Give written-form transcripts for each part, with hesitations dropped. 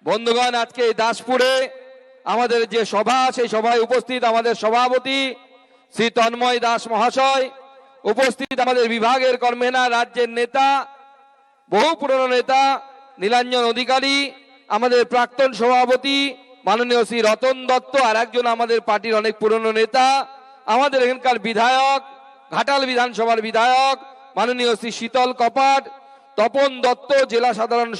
বন্ধুগণ, আজকে এই দাসপুরে আমাদের যে সভা, সেই সভায় উপস্থিত আমাদের সভাপতি শ্রী তন্ময় দাস মহাশয়, উপস্থিত আমাদের বিভাগের কর্মেনা, রাজ্যের নেতা, বহু পুরনো নেতা নীলাঞ্জন অধিকারী, আমাদের প্রাক্তন সভাপতি মাননীয় শ্রী রতন দত্ত, আর একজন আমাদের পার্টির অনেক পুরনো নেতা, আমাদের এখানকার বিধায়ক, ঘাটাল বিধানসভার বিধায়ক মাননীয় শ্রী শীতল কপাট, তপন দত্ত জেলা সাধারণ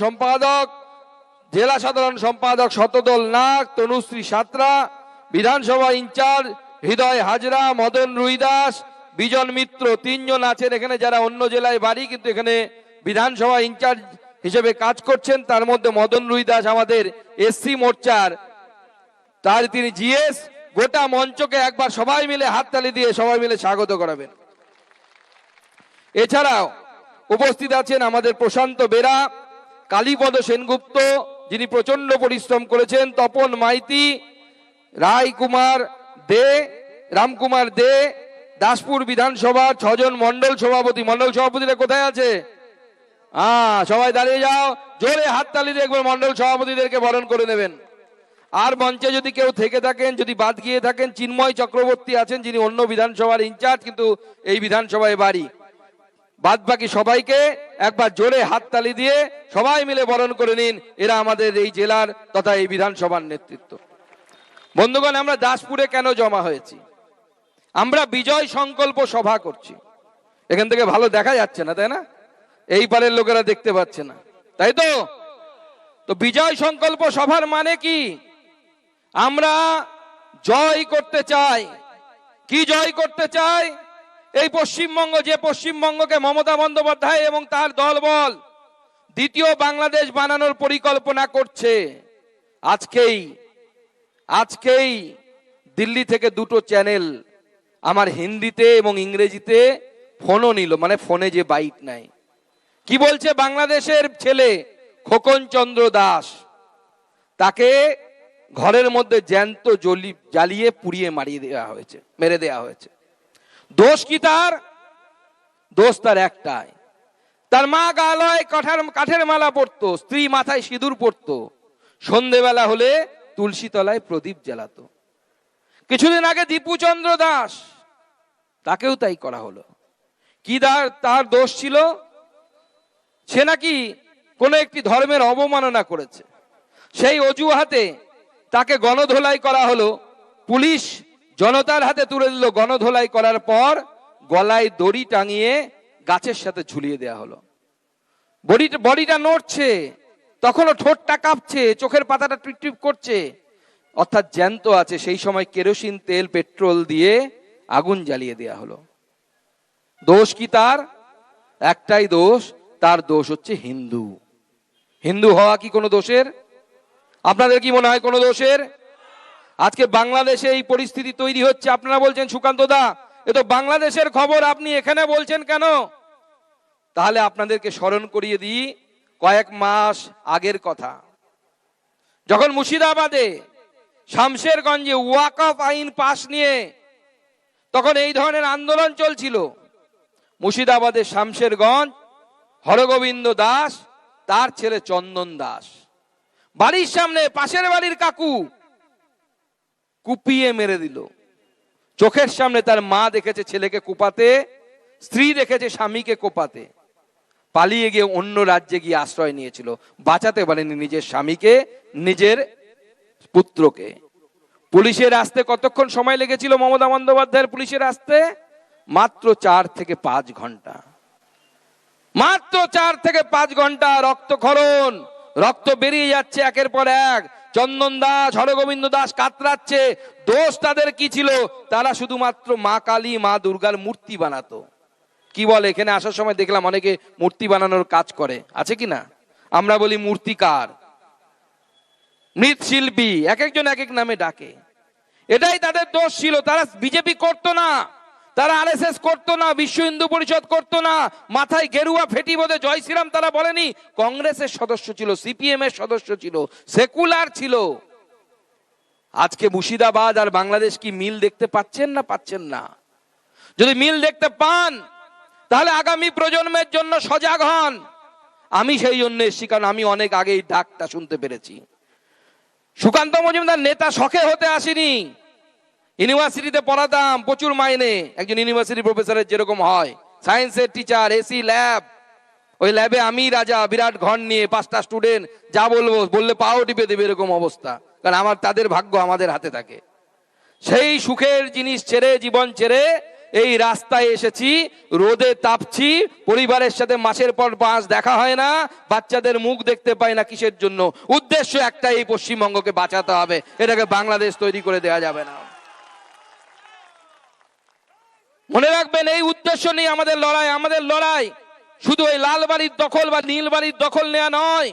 সম্পাদক শতদল নাগ, তনুশ্রী সাঁতরা, বিধানসভা ইনচার্জ হৃদয় হাজরা, মদন রুইদাস, বিজন মিত্র, তিনজন আছেন এখানে যারা অন্য জেলায় বাড়ি কিন্তু এখানে বিধানসভা ইনচার্জ হিসেবে কাজ করছেন। তার মধ্যে মদন রুইদাস আমাদের এসসি মোর্চার, তার তিনি জিএস। গোটা মঞ্চকে একবার সবাই মিলে হাততালি দিয়ে সবাই মিলে স্বাগত করাবেন। এছাড়াও উপস্থিত আছেন আমাদের প্রশান্ত বেরা, কালীপদ সেনগুপ্ত যিনি প্রচন্ড পরিশ্রম করেছেন, তপন মাইতি, রামকুমার দে, দাসপুর বিধানসভা 6 জন মন্ডল সভাপতিরা কোথায় আছে? সবাই দাঁড়িয়ে যাও, জোরে হাততালি দিয়ে একবার মন্ডল সভাপতিদেরকে বরণ করে নেবেন। আর মঞ্চে যদি কেউ থেকে থাকেন, যদি বাদ গিয়ে থাকেন, চিন্ময় চক্রবর্তী আছেন যিনি অন্য বিধানসভার ইনচার্জ কিন্তু এই বিধানসভায় বাড়ি। বাদ বাকি সবাইকে একবার জোরে হাততালি দিয়ে সবাই মিলে বরণ করে নিন। এরা আমাদের এই জেলার তথা এই বিধানসভার নেতৃত্ব। বন্ধুগণ, আমরা দাসপুরে কেন জমা হয়েছি? আমরা বিজয় সংকল্প সভা করছি। এখান থেকে ভালো দেখা যাচ্ছে না, তাই না? এই পারের লোকেরা দেখতে পাচ্ছে না, তাই তো বিজয় সংকল্প সভার মানে কি? আমরা জয় করতে চাই। কি জয় করতে চাই? এই পশ্চিমবঙ্গ, যে পশ্চিমবঙ্গকে মমতা বন্দ্যোপাধ্যায় এবং তার দলবল দ্বিতীয় বাংলাদেশ বানানোর পরিকল্পনা করছে, আজকেই দিল্লি থেকে 2টো চ্যানেল আমার হিন্দিতে এবং ইংরেজিতে ফোনও নিল, মানে ফোনে যে বাইট নাই। কি বলছে? বাংলাদেশের ছেলে খোকন চন্দ্র দাস, তাকে ঘরের মধ্যে জ্যান্ত জ্বালিয়ে পুড়িয়ে মেরে দেওয়া হয়েছে। দোষ কি তার? দোষ তার একটাই, তার মা গালয় কাঠের মালা পরতো, স্ত্রী মাথায় সিঁদুর পরতো, সন্ধেবেলা হলে তুলসী তলায় প্রদীপ জ্বালাতো। কিছুদিন আগে দীপুচন্দ্র দাস, তাকেও তাই করা হলো। কি তার দোষ ছিল? সে নাকি কোনো একটি ধর্মের অবমাননা করেছে, সেই অজুহাতে তাকে গণধোলাই করা হলো। পুলিশ জনতার হাতে তুলে দিল। গণধোলাই করার পর গলায় দড়ি টাঙিয়ে গাছের সাথে ঝুলিয়ে দেওয়া হলো। বডিটা নড়ছে, তখনও ঠোঁটটা কাঁপছে, চোখের পাতাটা টিপটিপ করছে, অর্থাৎ জ্যান্ত আছে। সেই সময় কেরোসিন তেল, পেট্রোল দিয়ে আগুন জ্বালিয়ে দেওয়া হলো। দোষ কি তার? একটাই দোষ, তার দোষ হচ্ছে হিন্দু হওয়া কি কোনো দোষের? আপনাদের কি মনে হয় কোনো দোষের? আজকে বাংলাদেশে এই পরিস্থিতি তৈরি হচ্ছে, আপনারা বলছেন সুকান্ত দা এ তো বাংলাদেশের খবর, আপনি এখানে বলছেন কেন? তাহলে আপনাদেরকে স্মরণ করিয়ে দিই কয়েক মাস আগের কথা, যখন মুর্শিদাবাদে শামশেরগঞ্জে ওয়াকফ আইন পাশ নিয়ে তখন এই ধরনের আন্দোলন চলছিল। মুর্শিদাবাদের শামশেরগঞ্জ, হরগোবিন্দ দাস, তার ছেলে চন্দন দাস, বাড়ির সামনে পাশের বাড়ির কাকু কুপিয়ে মেরে দিল। চোখের সামনে তার মা দেখেছে ছেলেকে কোপাতে, স্ত্রী দেখেছে স্বামীকে কোপাতে। পালিয়ে গিয়ে অন্য রাজ্যে গিয়ে আশ্রয় নিয়েছিল, বাঁচাতে পারেনি নিজের স্বামীকে, নিজের পুত্রকে। পুলিশের আসতে কতক্ষণ সময় লেগেছিল মমতা বন্দ্যোপাধ্যায়ের পুলিশের আসতে? মাত্র 4 থেকে 5 ঘন্টা। মাত্র 4 থেকে 5 ঘন্টা। রক্তক্ষরণ, রক্ত বেরিয়ে যাচ্ছে একের পর এক। চন্দন দাস, হরগোবিন্দ দাস কাতরাচ্ছে। দোষ তাদের কি ছিল? তারা শুধুমাত্র মা কালী, মা দুর্গার মূর্তি বানাতো। কি বলে, এখানে আসার সময় দেখলাম অনেকে মূর্তি বানানোর কাজ করে, আছে কিনা? আমরা বলি মূর্তিকার, মৃৎশিল্পী, এক একজন এক এক নামে ডাকে। এটাই তাদের দোষ ছিল। তারা বিজেপি করতো না, তারা আরএসএস করতো না, বিশ্ব হিন্দু পরিষদ করতো না, মাথায় গেরুয়া ফেটি বোধে জয় শ্রীরাম তারা বলেনি। কংগ্রেসের সদস্য ছিল, সিপিএম এর সদস্য ছিল, সেকুলার ছিল। আজকে মুর্শিদাবাদ আর বাংলাদেশ কি মিল দেখতে পাচ্ছেন না? পাচ্ছেন না। যদি মিল দেখতে পান তাহলে আগামী প্রজন্মের জন্য সজাগ হন। আমি সেই জন্য এসেছি, কারণ আমি অনেক আগে এই ডাকটা শুনতে পেরেছি। সুকান্ত মজুমদার নেতা শখে হতে আসেনি, ইউনিভার্সিটিতে পড়াতাম, প্রচুর মাইনে, একজন ইউনিভার্সিটি প্রফেসরের যেরকম হয়, সায়েন্সের টিচার, এসি ল্যাব, ওই ল্যাবে আমি রাজা, বিরাট ঘর নিয়ে 5টা স্টুডেন্ট, যা বলবো বললে পাও টিপে দেবে, এরকম অবস্থা। কারণ আমার তাদের ভাগ্য আমাদের হাতে থাকে। সেই সুখের জিনিস ছেড়ে, জীবন ছেড়ে এই রাস্তায় এসেছি, রোদে তাপছি, পরিবারের সাথে মাসের পর মাস দেখা হয় না, বাচ্চাদের মুখ দেখতে পাই না। কিসের জন্য? উদ্দেশ্য একটাই, এই পশ্চিমবঙ্গকে বাঁচাতে হবে, এটাকে বাংলাদেশ তৈরি করে দেওয়া যাবে না। মনে রাখবেন, এই উদ্দেশ্য নিয়ে আমাদের লড়াই। আমাদের লড়াই শুধু ওই লাল বাড়ির দখল বা নীল বাড়ির দখল নেওয়া নয়,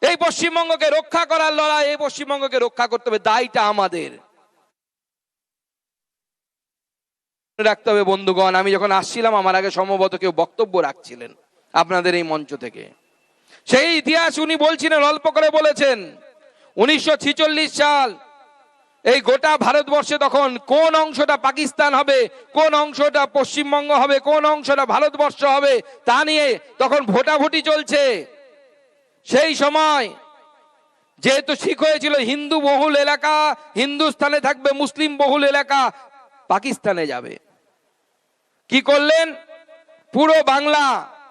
এই পশ্চিমবঙ্গকে রক্ষা করার লড়াই। এই পশ্চিমবঙ্গকে রক্ষা করতে হবে, দায়টা আমাদের। রাখতে হবে বন্ধুগণ, আমি যখন আসছিলাম আমার আগে সম্ভবত কেউ বক্তব্য রাখছিলেন আপনাদের এই মঞ্চ থেকে, সেই ইতিহাস উনি বলছিলেন, অল্প করে বলেছেন। 1946 সাল, এই গোটা ভারতবর্ষে তখন কোন অংশটা পাকিস্তান হবে, কোন অংশটা পশ্চিমবঙ্গ হবে, কোন অংশটা ভারতবর্ষ হবে, তা নিয়ে তখন ভোটাভুটি চলছে। সেই সময় যেহেতু ঠিক হয়েছিল হিন্দু বহুল এলাকা হিন্দুস্তানে থাকবে, মুসলিম বহুল এলাকা পাকিস্তানে যাবে, কি করলেন? পুরো বাংলা,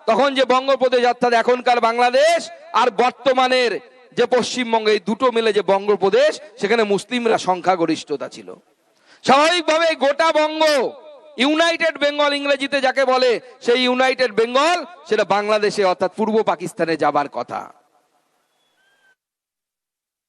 তখন যে বঙ্গপ্রদেশ অর্থাৎ এখনকার বাংলাদেশ আর বর্তমানের যে পশ্চিমবঙ্গ, এই দুটো মিলে যে বঙ্গপ্রদেশ, সেখানে মুসলিমরা সংখ্যাগরিষ্ঠতা ছিল। স্বাভাবিকভাবে গোটা বঙ্গ, ইউনাইটেড বেঙ্গল ইংরেজিতে যাকে বলে, সেই ইউনাইটেড বেঙ্গল সেটা বাংলাদেশে অর্থাৎ পূর্ব পাকিস্তানে যাবার কথা।